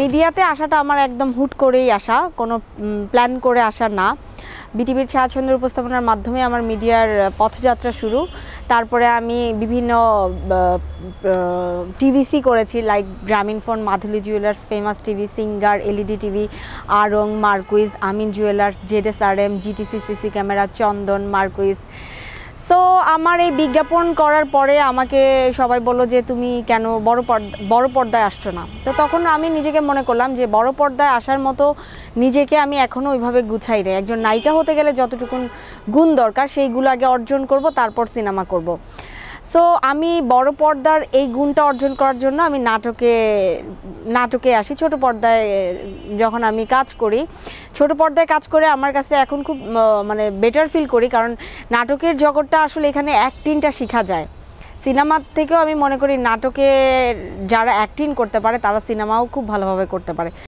মিডিয়াতে আসাটা আমার একদম হুট করেই আসা, কোনো প্ল্যান করে আসা না। বিটিভির ছায়াছন্দের উপস্থাপনার মাধ্যমে আমার মিডিয়ার পথযাত্রা শুরু। তারপরে আমি বিভিন্ন টিভিসি করেছি, like Grameenphone, Madhuli jewellers, famous TV, singer, LED TV, Aarong, Marquise, Amin jewellers, ZSRM, GTC, CC camera, Chandan, Marquise. So আমার এই বিজ্ঞাপন করার পরে আমাকে সবাই বললো যে তুমি কেন বড় পর্দায় আসছো না। তো তখন আমি নিজেকে মনে করলাম যে বড় পর্দায় আসার মতো নিজেকে আমি এখনও ওইভাবে গুছাই নাই। একজন নায়িকা হতে গেলে যতটুকু গুণ দরকার সেইগুলো আগে অর্জন করব, তারপর সিনেমা করব। সো আমি বড় পর্দার এই গুণটা অর্জন করার জন্য আমি নাটকে আসি। ছোট পর্দায় যখন আমি কাজ করি, ছোট পর্দায় কাজ করে আমার কাছে এখন খুব মানে বেটার ফিল করি, কারণ নাটকের জগৎটা আসলে এখানে অ্যাক্টিংটা শেখা যায়। সিনেমার থেকেও আমি মনে করি নাটকে যারা অ্যাক্টিং করতে পারে তারা সিনেমাও খুব ভালোভাবে করতে পারে।